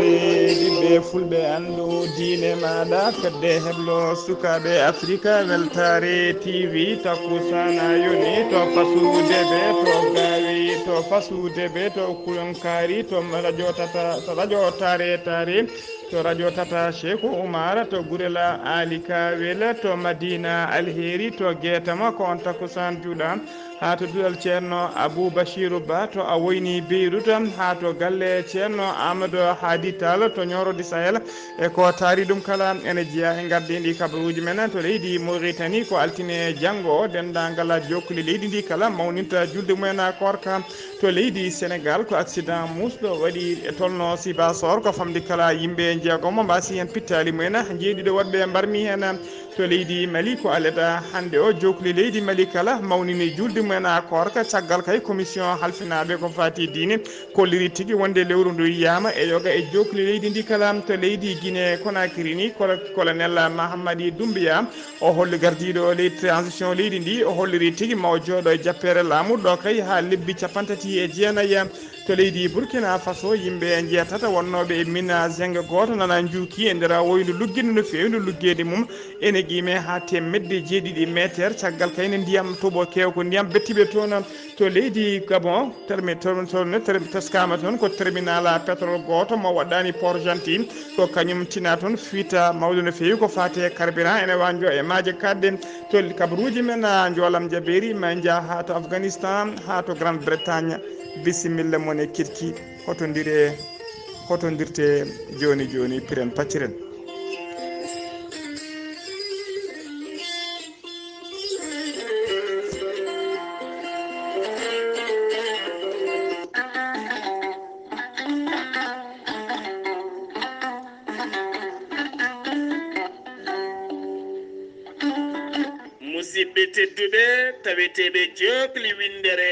ɓiɓɓe fulɓe andu diine maɗa fedde heblo sukaɓe afrique weltare tv takkusana yoni to fasudeɓe to gawi to fasudeɓe to kulonkari to radio tata to radio tare to radio tata cheikhu oumar to gurela ali kawel to madina alheri to guetama ko on takkusan juuɗa ha to duɗal ceerno aboubachirou ba to a woyni beyrouta ha to galle ceerno amadou hadi tall to ñorode sahel e ko taari ɗum kala ene jeeya e gardidi kabaruji men to leydi mauritanie ko altine janggo dendagal jokkuli leydi ndi kala mawninta julde mumen korka to leydi sénégal ko accident musɗo waɗi e tolno sibasor ko famdi kala yimɓe jeegomo mbasi hen pittali mumen jeeɗiɗo waɗɓe mbarmi hen to leydi mali ko aleda hannde o jokuli leydi mali kala mawnini julde mumen korka caggal kay commission halfinaɓe ko fati diine kolliri tigui wonde lewru ndu yiyama e yoga e jokuli leydi ndi kala to leydi guiné conakry ni colonel mahamadi doumbia o holli gardiɗo leydi transition leydi ndi o holliri tigui maw jooɗo e jappere laamu ɗo kay ha lebbi capantati e jeenayya to leydi burkina faso yimɓe jeetata wonnoɓe e mina zeng goto nana juuki e nder woydu lugguide no fewi no luggede mum ene guime ha temmedde jeeɗiɗi métre caggal kayne ndiyam tooɓo kew ko ndiyam bettiɓe toon to leydi gabon teskama toon ko terminal pétrole goto mo waɗɗani port gentil ko kañum tina toon fiita mawɗo no fewi ko fate carburant ene wanjo e maaje kadde to kabaruji men joolam jaɓeri ma jaa ha to afghanistan ha to grande bretagne bisimilla mon e kirki hotodirte joni joni piren pacciren musidɓe tedduɓe taweteɓe jokli windere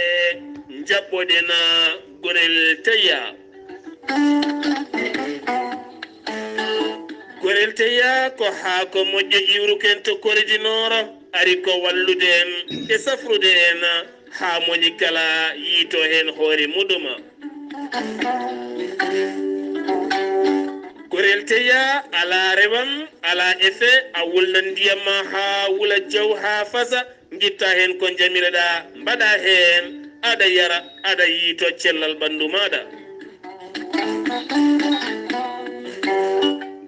jaɓɓoɗena gorel teya gorel teya ko haako moƴƴo iwruken to koridinoro ari ko wallude en e safrude en ha moni kala yiito hen hoore muɗuma gorel teya ala rewam ala effet a wulna ndiyamma ha wula jaw ha fasa guitta hen ko jamireɗa mbaɗa hen aɗa yara aɗa yiito cellal ɓandu maɗa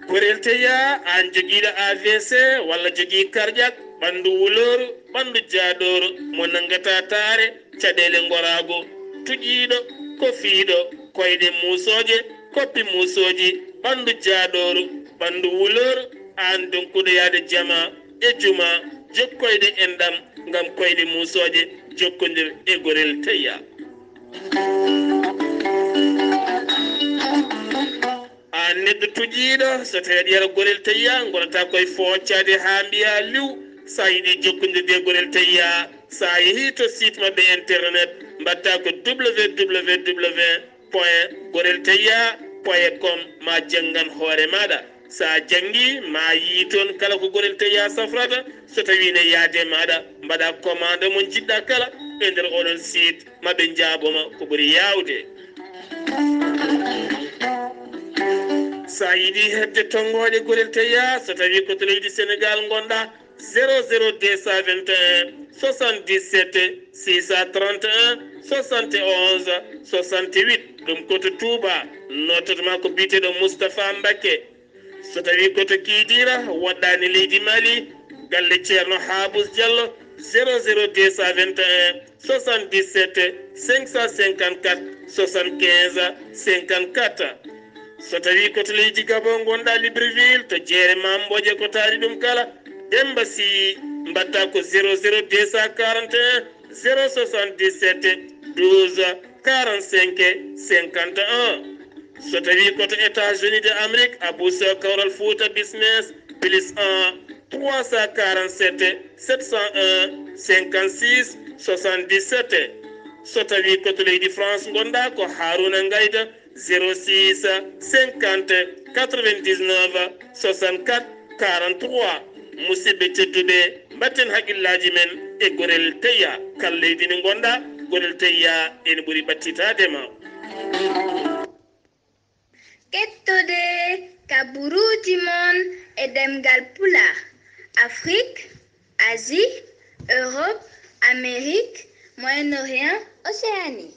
gorel teya an joguiɗo AVC walla jogui cardiaque ɓandu wulor ɓandu jaaɗor mo nangata taare caɗele gorago tuƴiɗo ko fiiɗo koyɗe musoje koppi musoji ɓandu jaaɗor ɓandu wulor an donkuɗo yaade jama e juma jokkoyde enɗam gam koyɗe musoje jokkodir e gorel teya an neɗɗo tuƴiɗo so tawi aɗa yara gorel teya gonata koye foccade ha mbiya liw sa yiiɗi jokkodirde e gorel teya sa yeehi to site mabɓe internet mbatta ko www point gorel teya point com ma janggan hoore maɗa sa jangi ma yii toon kala ko gorel teya safrata so tawine yaade maɗa mbaɗa commande mo jiɗɗa kala e nder oɗon site maɓe jaaboma ko ɓuuri yawde sa yiiɗi hebde tongoje gorel teya so tawi ko to leydi sénégal gonɗa 00221 77 631 71 68 ɗum koto touba nototoma ko biteɗo moustapha mbakke so tawi koto kiidira woɗɗani leydi mali galle ceerno habous diallo 00221 77 554 75 54 so tawi koto leydi gabon gonɗa libreville to jeere mamboje ko taari ɗum kala demba si mbatta ko 00241 077 12 45 51 so tawi koto états-unis de amérique abouso kawral fouta business plus 1 347 701 56 77 so tawi koto leydi france gonɗa ko haruna ngayda 06 50 99 64 43 musidɓe tedduɓe mbatten haqqillaji men e gorel teya kala leydi ndi gonɗa gorel teya ene ɓuuri ɓattitadema kettode kabaruuji mon e ɗemngal pulaar. Afrique, Asie, Europe, Amérique, Moyen-Orient, Océanie.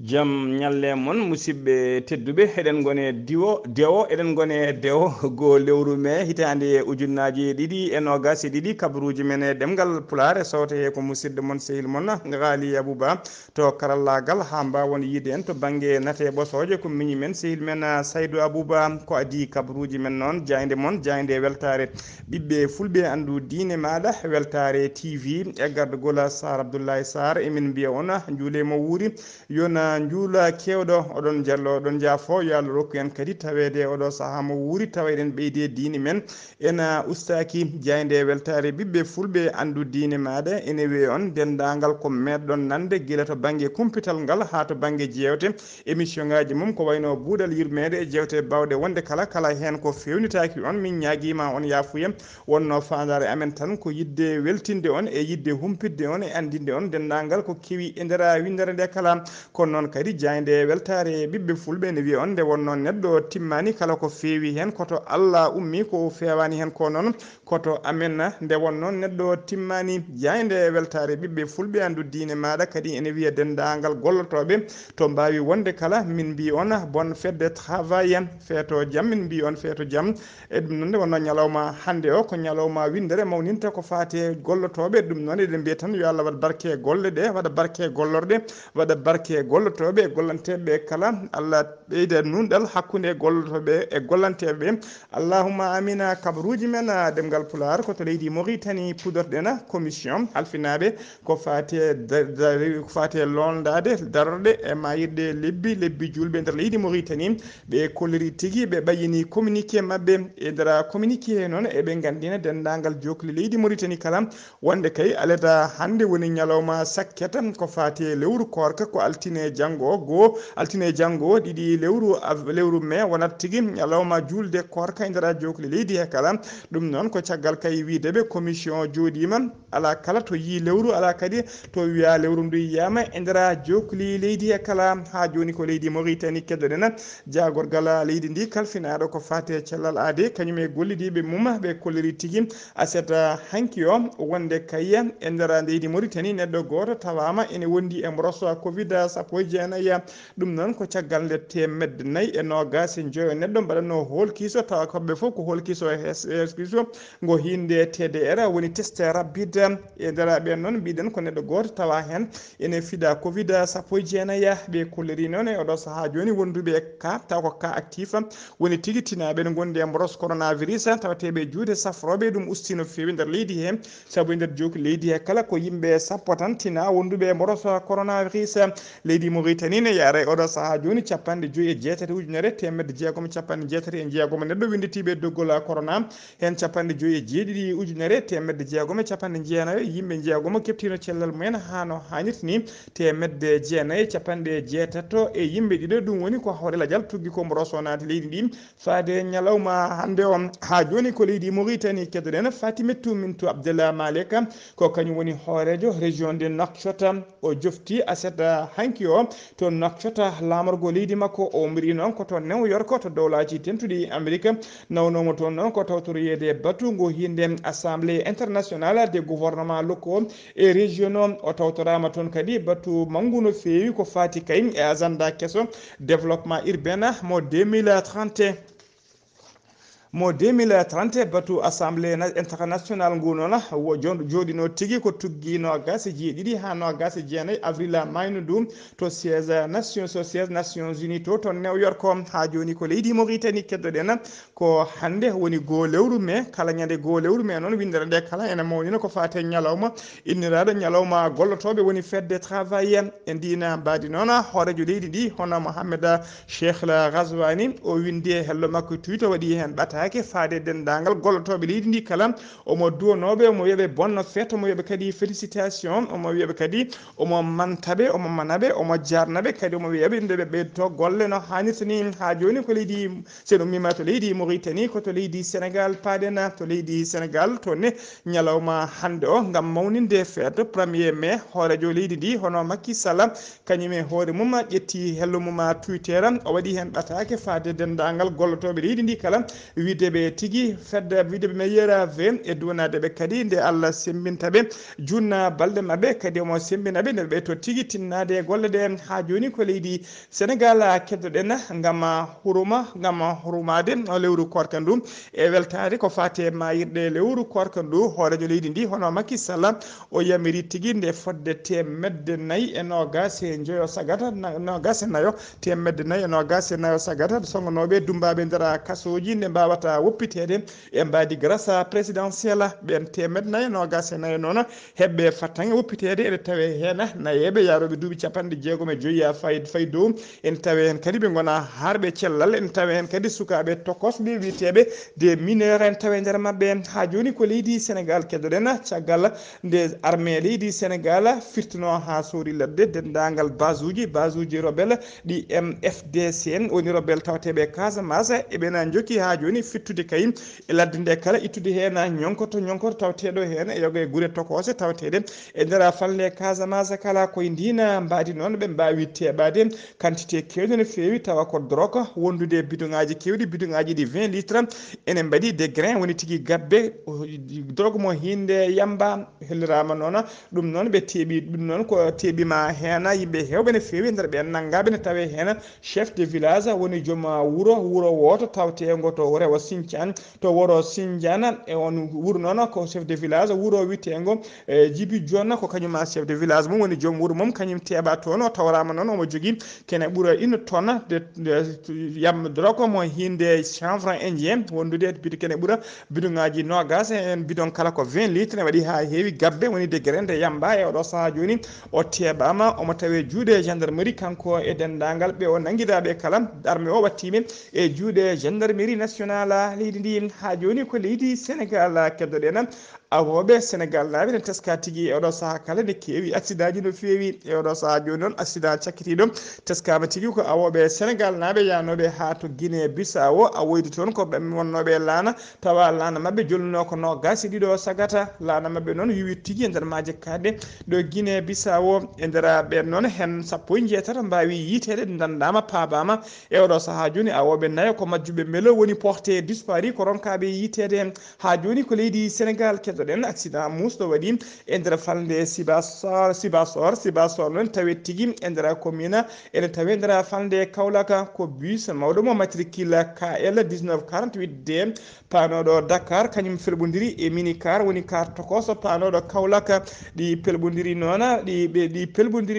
Jam ñalle mon musidɓe tedduɓe eɗen gone dewo eɗen gone dewo go lewru mai hitande ujunnaji ɗiɗi e nogas e ɗiɗi kabaruuji men e ɗemgal pulaar e sawte ko musidɗo mon sehil mon Ghalii Bah to karallagal ha mbawon yiide en to banggue nate ɓosoje ko miñi men sehil men Saydou Bah ko adi kabaruuji men noon jayde mon jayde weltare ɓiɓɓe fulɓe andu diine maɗa weltare TV e gardugol Sar Abdoulaye Sarr emin mbiya on juulemo wuuri yona juula kewɗo oɗon jallo oɗon jaafo yo Allah rokku en kadi tawede oɗo saaha mo wuuri tawa eɗen ɓeydi diine men ena ustaki jayde weltare ɓiɓɓe fulɓe andu diine maɗa ene wiye on dendagal ko meɗɗon nande guila to banggue kumpital ngal ha to banggue jewte émission ngaji mum ko wayno buuɗal yurmeende e jewte bawɗe wonde kala hen ko fewnitaki on min ñaguima on yafuya wonno fandare amen tan ko yidde weltinde on e yidde humpidde on e andinde on dendagal ko kewi e nder windere nde kala kono noon kadi jayde weltare ɓiɓɓe fulɓe ne wiya on nde wonno neɗɗo timmani kala ko feewi hen koto Allah ummi ko fewani hen ko noon koto amen nde wonno neɗɗo timmani jayde weltare ɓiɓɓe fulɓe andu diine maɗa kadi ene wiya dendagal gollotoɓe to mbawi wonde kala min mbi on bonne fête de travail feeto jaam min mbi on feeto jaam e ɗum noon nde wonno ñalawma hannde o ko ñalawma windere mawninta ko fate gollotoɓe ɗum noon eɗen mbiya tan yo Allah waɗa barke e golle ɗe waɗa barke e gollorɗe waɗa barke e gollotoɓe e gollanteɓe kala Allah ɓeyda nunɗal hakkude gollotoɓe e gollanteɓe allahumma amina. kabaruuji men ɗemgal pulaar koto leydi Mauritanie pudorɗen commission halfinaɓe ko fate londade darorde e mayirɗe lebbi julɓe nder leydi Mauritanie ɓe kolliri tigui ɓe ɓayini communiqué mabɓe e nder communiqué noon eɓe gandina dendagal jokli leydi Mauritanie kala wonde kay aleda hande woni ñalawma sakketa ko fate lewru korka ko altine janggo ɗiɗi lewru mai wonat tigui ñalawma julde korka e nder jokli leydi he kala ɗum noon ko caggal kay wideɓe commission joɗima ala kala to yi lewru ala kadi to wiya lewru ndu yiyama e nder jokli leydi he kala ha joni ko leydi Mauritanie keddoɗen jagorgal leydi ndi kalfinaɗo ko fate Cellal ade kañum e gollidiɓe mum ɓe kolliri tigui aseta hanki o wonde kayya e nder leydi Mauritanie neɗɗo goto tawama ene wondi e brosso covid 19 ɗum noon ko caggal nde temedde 4 e neɗɗo mbaɗanno holkiso tawa kamɓe foof ko holkiso kiso ngo hinde TDR woni test rapide e nder ɓen noon mbiɗen ko neɗɗo goto tawa hen ene fiɗa covid 19 ɓe kolliri noon e oɗo saaha joni wonduɓe ka taw ko ka actif woni tigui tinaɓe ne gondi e brosse coronavirus tawateɓe juude safroɓe ɗum usti no fewi nder leydi he saabu e nder jokki leydi he kala ko yimɓe sappo tan tina wonduɓe e brosse coronavirus leydi Mauritanie ne yaara e oɗo saaha joni 56 ujunere temedde jeegom 56 neɗɗo winditiɓe doggol corona hen 57 ujunere temedde jeegom 19 yimɓe jeegom keptino cellal mumen hano hannirta ni temedde jeenayyi 68 e yimɓe ɗiɗo ɗum woni ko hawre ladial tuggi ko brosso nati leydi ndi faade ñalawma hande o ha joni ko leydi Mauritanie keddoɗen Fatimetou Mintou Abdallah Maleka ko kañum woni hoorejo région de Nouakchott o jofti aseta hanki o to Nouakchott lamorgo leydi makko o miri noon koto New York to dowlaji tentuɗi Amérique nawnomo toon noon ko tawtoroyede batu ngo hinde assemblée internationale des gouvernements locaux et régionaux o tawtorama toon kadi batu manggu no fewi ko fati kay e agenda kesso développement urbain mo 2030 batu assemblée internationale ngu noon joɗino tigui ko tuggino gasi jeeɗiɗi ha no gasi jeenayyi avril mayno ɗum to siège nations unies to New York ha joni ko leydi Mauritanie keddoɗen ko hande woni go lewru mai kala ñande go lewru mai noon windere nde kala ene mawnino ko fate ñalawma inniraɗo ñalawma gollotoɓe woni fête de travail e ndina mbadi noon hoorejo leydi ndi hono Mohamed Cheikh Ghazouani o windi e hello makko tweet o waɗi hen ɓataake ɓataake faade dendagal gollotoɓe leydi ndi kala omo duwanoɓe omo wiyaɓe bonne fête omo wiyaɓe kadi félicitation omo wiyaɓe kadi omo mantaɓe omo manaɓe omo jarnaɓe kadi omo wiyaɓe ndeɓe ɓeydoto golle no hannirta ni ha joni ko leydi seɗum mima to leydi Mauritanie ko to leydi Sénégal paɗen to leydi Sénégal to ne ñalawma hannde o gam mawninde fête 1er mai hoorejo leydi ndi hono Macky Sall kañume hoore mum ƴetti hello mum Twitter o waɗi hen ɓataake faade dendagal gollotoɓe leydi ndi kala wideɓe tigui fedde wideɓe meilleur ve e duwanadeɓe kadi nde Allah sembintaɓe junna balɗe mabɓe kadi omo sembinaɓe nde ɓe to tigui tinnade golle ɗe ha joni ko leydi Sénégal keddoɗen gam hurmade lewru korka ndu e weltare ko fate mayirɗe lewru korka ndu hoorejo leydi ndi hono Macky Sall o yamiri tigui nde fodde temedde nayyi e nogas e joyo sagata nogas e nayo temedde nayyi e nogas e nayo sagata songonoɓe dumbaɓe nder kasoji nde mbawata woppitede e mbadi grâce présidentielle ɓen temedde nayyi e nogas e nayo noon hebɓe fattange woppitede ene tawe hen nayeɓe yaroɓe duuɓi 65 fayi dow en tawe hen kadi ɓe gona harɓe cellal en tawe hen kadi sukaɓe tokosɓe witeɓe des mineurs en tawe nder mabɓe ha joni ko leydi Sénégal keddoɗen caggal nde armée leydi Sénégal firtino ha sori ladde dendagal base uji rebelle ɗi MFDC woni rebelle tawateɓe Casamance eɓena jokki ha joni fittude kayim e ladde nde kala ittude hen ñonkoto tawateɗo hen e yoga e guure tokose tawateɗe e nder falle Casamance kala koye ndina mbadi noon ɓe mbawi teɓade quantité kewɗe no fewi tawa ko drogue wondude bidon ngaji kewɗi bidon ngaji ɗi 20 litres enen mbaɗi des grains woni tigui gabbe drogue mo hinde yamba hellirama noon ɗum noon ɓe teeɓi ɗum noon ko teeɓima hen yimɓe hewɓe no fewi nder ɓen naggaɓe ne tawe hen chef de village woni joom wuro woto tawtego to rewo Sintiane to woro Sindiane e on wuuro noon ko chef de village wuuro witego Djibi Dione ko kañuma chef de village mum woni joom wuuro mum kañum teeɓa toon o tawrama noon omo jogui kene ɓuura 1 tonne de yam drogue mo hinde chanvre indien wondude kene ɓuura bidon ngaji nogas en bidon kala ko 20 litres ne waɗi ha heewi gabbe woni de grain de yamba e oɗo saaha joni o teɓama omo tawe juuɗe gendarmerie kanko e dendagal ɓe o nanguidaɓe kala armé o wattimi e juuɗe gendarmerie nationale leydi ndi ha joni ko leydi Sénégal keddoɗen awoɓe Sénégal naaɓe ne teska tigui e oɗo saaha kala ne kewi accident ji no fewi e oɗo saaha joni noon accident cakkitiɗo teskama tigui ko awoɓe Sénégal naaɓe yanoɓe ha to Guinée Bissau a woydi toon ko ɓe wonnoɓe laana tawa laana mabɓe jolnuno ko nogas e ɗiɗo sagata laana mabɓe noon wiwi tigui e nder maje kadde ɗo Guinée Bissau e nder ɓen noon hen 17 mbawi yitede dandama paabama e oɗo saaha joni awoɓe nayo ko majjuɓe melo woni porté disparu ko ronkaɓe yitede ha joni ko leydi Sénégal keddoɗen accident musɗo waɗi e nder falde Sibasor noon tawe tigui e nder commune ene tawe nder falde Kaolack ko bus mawɗo mo matricule KL 1948D panoɗo Dakar kañum felɓodiri e minicar woni car tokoso panoɗo Kaolack ɗi pelbodiri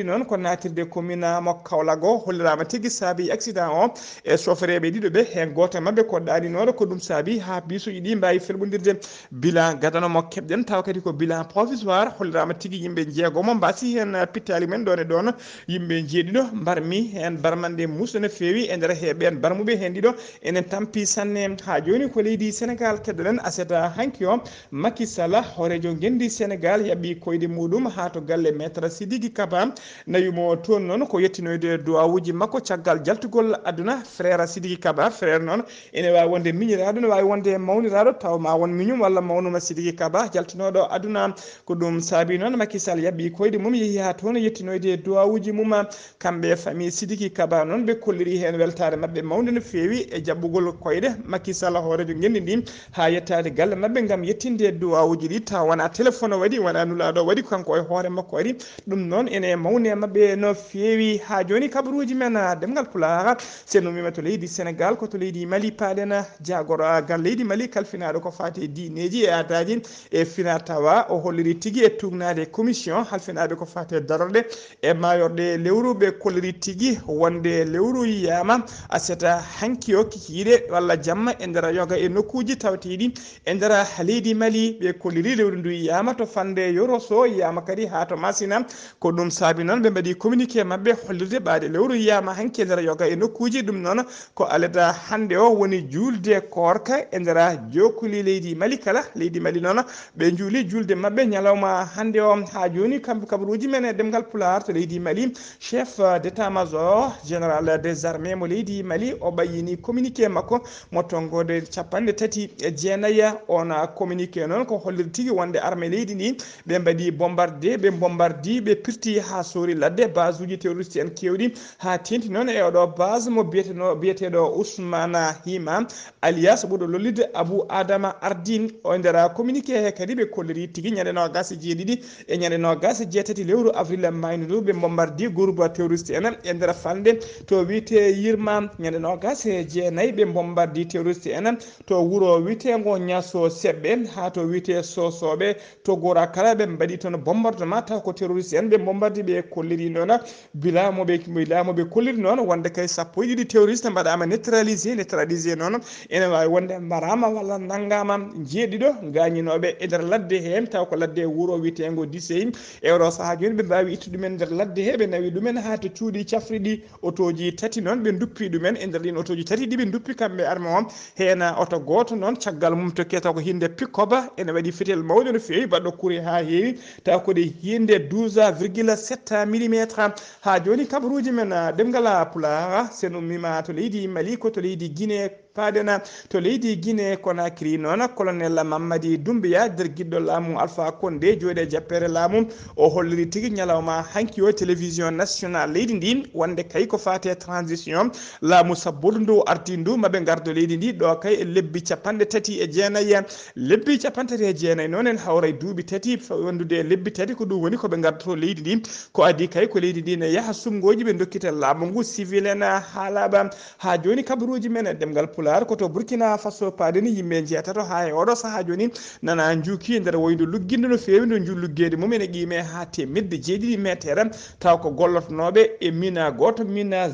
noon ko natirde commune mo Kaolack o hollirama tigui saabi accident o e sofereɓe ɗiɗo ɓe hen goto mabɓe ko ɗaninoɗo ko ɗum saabi ha bisuji ɗi mbawi felɓodirde bilan gadanomo keɓɗen taw kadi ko bilan provisoire hollirama tigui yimɓe jeegomo mbasi hen pittali men ɗon e ɗon yimɓe jeeɗiɗo mbarmi hen barmande musɗo no fewi e nder heɓen barmuɓe hen ɗiɗo enen tampi sanne ha joni ko leydi Sénégal keddoɗen aseta hanki o Macky Sall horejo gendi Sénégal yaaɓi koyde muɗum ha to galle maître Sidiki Kaba nayumo toon noon ko yettinoyde duwawuji makko caggal jaltugol aduna frère Sidiki Kaba frère noon ene wawi wonde miñiraɗo ne wawi wonde mawniraɗo taw ma won miñum walla mawnuma Sidiki Kaba jaltinoɗo aduna ko ɗum saabi noon Macky Sall yaaɓi koyde mum yeehi ha toon yettinoyde duwawuji mum kamɓe famille Sidiki Kaba noon ɓe kolliri hen weltare mabɓe mawde no fewi e jaɓɓugol koyɗe Macky Sall horejo gendi ndi ha yettade galle mabɓe gam yettinde duwawuji ɗi taw wona téléphone waɗi wona nulaɗo waɗi kanko e hoore makko waɗi ɗum noon ene mawni e mabɓe no fewi ha joni kabaruuji men ɗemngal pulaar seno wima to leydi Sénégal ko to leydi Mali paɗen jagoro gan leydi Mali kalfinaɗo ko fati dineji e adaji e fina tawa o holliri tigi e tugnade commission halfinaɓe ko fate darorde e mayorde lewru ɓe kolliri tigi wonde lewru yiyama aseta hanki o kikiɗe walla jamma e nder yoga e nokkuji tawteɗi e nder leydi Mali ɓe kolliri lewru ndu yiyama to fande yoroso yiyama kadi ha to masina ko ɗum saabi noon ɓe mbaɗi communiqué mabɓe hollirde ɓaade lewru yiyama hanki e nder yoga e nokkuji ɗum noon ko aleda hande o woni julde korka e nder jokuli leydi Mali kala leydi Mali noon ɓe juuli julde mabɓe ñalawma hande o ha joni kabaruuji men e ɗemngal pulaar to leydi Mali chef d'état major général des armées mo leydi Mali o ɓayyini communiqué makko mo tongode 34 on communiqué noon ko hollir tigi wonde armée leydi ndi ɓe mbaɗi bombardi ɓe pirti ha sori ladde base uji terroriste en kewɗi ha tenti noon e oɗo base mo biyeteɗo Ousmane Hima alias ɓuuɗo lollide Abou Adama Ardine o nder communiqué he kadi ɓe kolliri tigi ñande nogas e jeeɗiɗi e ñande nogas e jeetati lewru avril mayno ndu ɓe bombardi groupe terroriste en e nder falde to wiyete yirma ñande nogas e jeenayyi ɓe bombardi terroriste en to wuuro wiyetego ñaso seɓɓe ha to wiyete sosoɓe to gora kala ɓe mbaɗi toon bombardement taw ko terroriste en ɓe bombardi ɓe kolliri noon bilamoɓe kolliri noon wonde kay sappo e ɗiɗi terroriste mbaɗama neutralisé noon ene wawi wonde mbarama walla naggama jeeɗiɗo gañinoɓe e nder ladde hen taw ko ladde wuuro wiyetego Dissey e oɗo saaha joni ɓe mbawi ittu ɗumen nder ladde he ɓe nawi ɗumen ha to cuuɗi cafriɗi otoji tati noon ɓe duppi ɗumen e nder ɗin otoji tati ɗi ɓe duppi kamɓe arme o hen oto goto noon caggal mum to keta ko hinde pickoba ene waɗi fetel mawɗo no fewi baɗɗo kuuri ha heewi taw kode hinde 12,7 millimétre ha joni kabaruuji men ɗemngal pulaar sen ummima to leydi Mali ko to leydi Guinée paadena to leydi Guinée Conakry noon colonel Mamadi Doumbouya nder guiɗɗo laamu Alpha Condé jooɗe jappere laamu o holliri tigi ñalawma hanki o télévision nationale leydi ndi wonde kay ko fate transition laamu sabbodu ndu ardi ndu maɓe gardo leydi ndi ɗo kay e lebbi 39 lebbi 39 noon en hawray duuɓi tati wondude lebbi tati ko ɗum woni koɓe gardoto leydi ndi ko adi kay ko leydi ndi ne yaaha sumgoji ɓe dokkita laamu ngu civil en haalaɓa ha joni kabaruuji men ɗemgal koto Burkina Faso paadeni yimɓe jeetato ha e oɗo saaha joni nana juuki nder woydu lugginde no fewi no julluggede mum ene qime ha temedde 7 métre taw ko gollotonoɓe e mina goto mina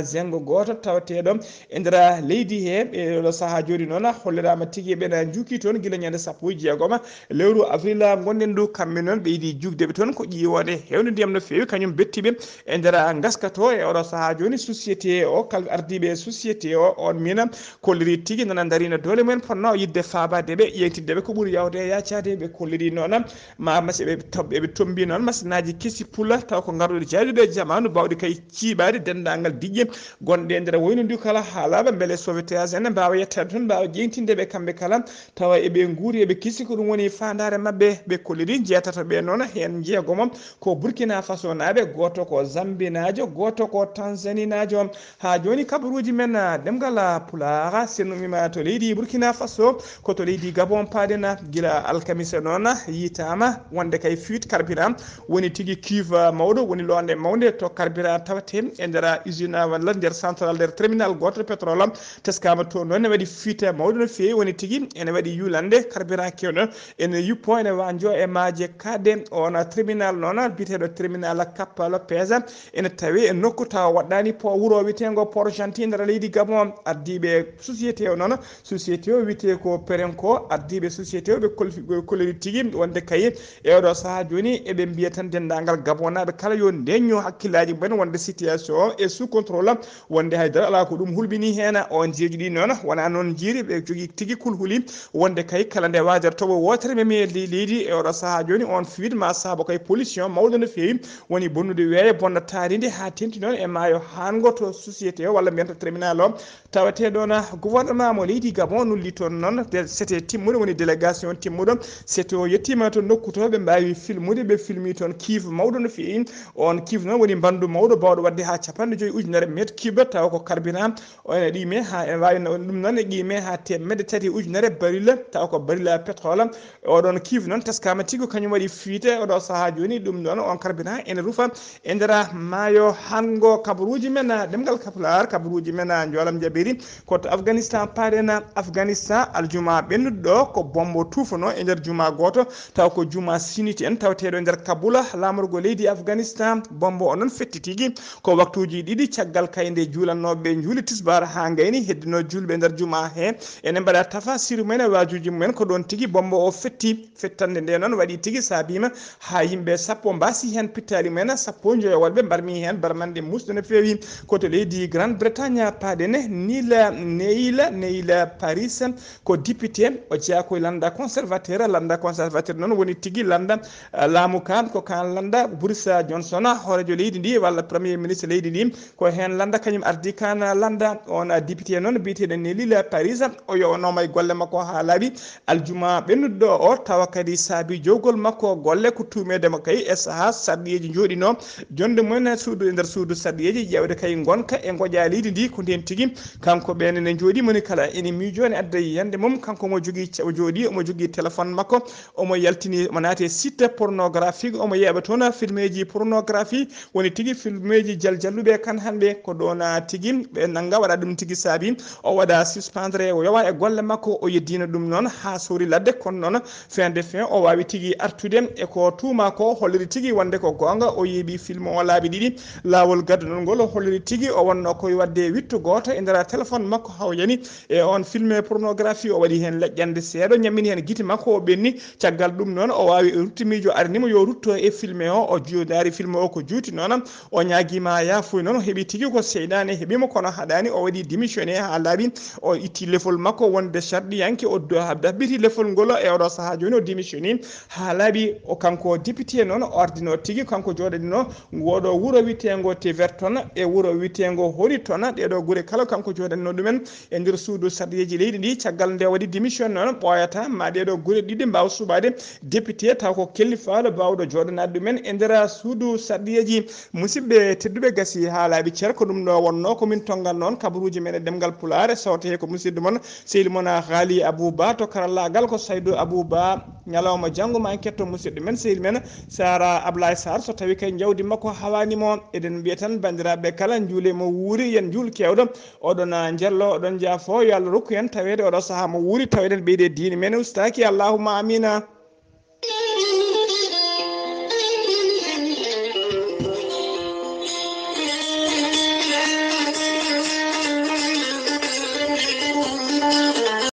zengo goto tawateɗo e nder leydi he ɓe oɗo saaha joni noon hollirama tigui ɓena juuki toon guila ñande 16 lewru avril gonɗen ndu kamɓe noon ɓe yiiɗi jugdeɓe toon ko ƴiwode hewde ndiyam no fewi kañum bettiɓe e nder gaskato e oɗo saaha joni société o kal ardiɓe société o on mina kolliri tigi nana darina dole mumen ponno yidde fabadeɓe yeytiddeɓe ko ɓuuri yawde yaccade ɓe kolliri noon ma masi ɓe tombi noon masinaji kesi pula taw ko garɗuɗe jaaduɗe jamanu bawɗi kay ciiɓade dendagal diƴƴe gonɗe nder woyno ndi kala haalaɓe beele sauvetage en mbawa yettade toon mbawa ƴeytindeɓe kamɓe kala tawa eɓe guuri eɓe kisi ko ɗum woni fandare mabɓe ɓe kolliri jeetato ɓe noon hen jeegomo ko Burkina Faso naɓe goto ko Zambie najo goto ko Tanzanie najo ha joni kabaruuji men ɗemgal pulaar senumima to leydi Burkina Faso ko to leydi Gabon paadena gila alkamisa noon yitama wonde kay fuite carburant woni tigui cuve mawɗo woni londe mawde to carburant tawate e nder usine walla nder central nder terminal goto pétrole teskama to noon ne waɗi fuite mawɗo no fewi woni tigui ene waɗi yulande carburant kewɗo ene yuppo ene wanjo e maaje kadde on terminal noon biteɗo terminal kappalo pesa ene tawi e nokku taw waɗɗani po wuuro witego port gentil nder leydi Gabon ardiɓe société o noon société o wiyete ko Perenco ardiɓe société o ɓe kolliri tigui wonde kay e oɗo saaha joni eɓe mbiya tan dendagal gabonaɓe kala yo ndeño hakkillaji mumen wonde situation o e sous contrôle wonde haydara ala ko ɗum hulɓini hen on jeeji ɗi noon wona noon jiiri ɓe jogui tigui kulhuli wonde kay kala nde wajar toɓo wotere memi leydi e oɗo saaha joni on fuite ma saabo kay pollution mawɗo no fewi woni bonnude weeyo bonna taaride ha tenti noon e maayo hango to société o walla mbiyanta terminal o tawate ɗon gouvernement mo leydi Gabon nulli toon noon c'était timmuɗo woni délégation timmuɗo c'était o yettima to nokku to ɓe mbawi filmude ɓe filmi toon kive mawɗo no fewi on kive noon woni bandu mawɗo bawɗo wadde ha 50 ujunere mètre cube taw ko carburant ene ɗime ha ene wawi ɗum noon e qime ha temedde 3 ujunere baril taw ko baril pétrole oɗon kive noon teskama tigui kañum waɗi fuite oɗo saaha joni ɗum ɗon on carburant ene ruufa e nder maayo hango kabaruuji men ɗemgal kaplar kabaruuji men jolam jaɓiri koto Afghanistan paadena Afghanistan aljuma ɓennuɗo ɗo ko bombo tufono e nder juma goto taw ko juma siniti en tawteɗo nder Kabula lamorgo leydi Afghanistan bombo onon fettitigi ko waktuji ɗiɗi caggal kayde juulannoɓe juuli tisbar ha gayni heddino julɓe nder juma he enen mbaɗa tafa siru men wajuji mumen ko ɗon tigui bombo o fetti fettande nde noon waɗi tigui sabima ha yimɓe sappo mbasi hen pittali men sappo joyowolɓe mbarmi hen barmande musde no fewi koto leydi Grande Bretagne paɗene Neil Paris ko député o jeeya koye landa conservateur noon woni tigui landa laamu ka ko kan landa Boris Johnson horejo leydi ndi walla premier ministre leydi ndi ko hen landa kañum ardi kan landa on député noon biyeteɗo Neil Paris o yowanoma e golle makko ha laaɓi aljuma ɓennuɗo o tawa kadi saabi jowgol makko golle ko tumedemo kay e saaha sarɗiyeji jooɗino jonde mumen suudu e nder suudu sarɗiyeji ƴewde kay gonka e goƴa leydi ndi ko nden tigui kanko ɓene ne jooɗi moni kala ene miijo ne adda yiyande mum kanko omo jooɗi omo jogui téléphone makko omo yaltini omo naati site pornographique omo yeeɓa toon filmeji pornographie woni tigui filmeji jalluɓe kan hande ko ɗon tigui ɓe nangga waɗa ɗum tigui saabi o waɗa suspendre o yowa e golle makko o yeddino ɗum noon ha sori ladde kono noon fin de fin o wawi tigui artude e ko tuma ko holliri tigui wonde ko gonga o yeeɓi film o laaɓi ɗiɗi lawol gadduɗon ngol o holliri tigui o wonno koye wadde wittu goto e nder téléphone makko haw yani e on filme pornographie o waɗi hen leƴƴande seeɗa ñammini hen guite makko o ɓenni caggal ɗum noon o wawi ruttimijo arnimo yo rutto e filme o daari filme o ko juuti noon o ñaguima yafuy noon o heeɓi tigui ko seyɗani heeɓimo kono haɗani o waɗi démissionné ha laaɓi o itti lefol makko wonde sarɗiyanke o dabbiti lefol ngol e oɗo saaha joni o démissionné ha laaɓi o kanko député noon o ardino tigui kanko joɗanino woɗo wuuro witego Tiverton e wuuro witego Horiton ɗeɗo guure kala kanko joɗanino ɗumen e nder suudu sarɗiyeji leydi ndi caggal nde waɗi démission noon ɓoyata ma ɗeɗo guure ɗiɗi mbawa suɓade député taw ko kellifaɗo bawɗo joɗanade ɗumen e nder suudu sarɗiyeji musidɓe tedduɓe gasi ha laaɓi ceer ko ɗum ɗo wonno komin tongal noon kabaruji men e ɗemgal pulaar sawte ko musidɗo moon sehil moon Ghalii Bah to karallagal ko Saydou Bah ñalawma janggo ma en ketto musidɗo men sehil men Sara Ablaye Sarr so tawi kay jawdi makko hawanimo eɗen mbiya tan bandiraɓe kala juule mo wuuri yen juul kewɗo oɗon jello oɗon jaafo yo Allah rokku en tawede oɗo saaha mo wuuri taweɗen ɓeyde diine men ustaki allahumma amina.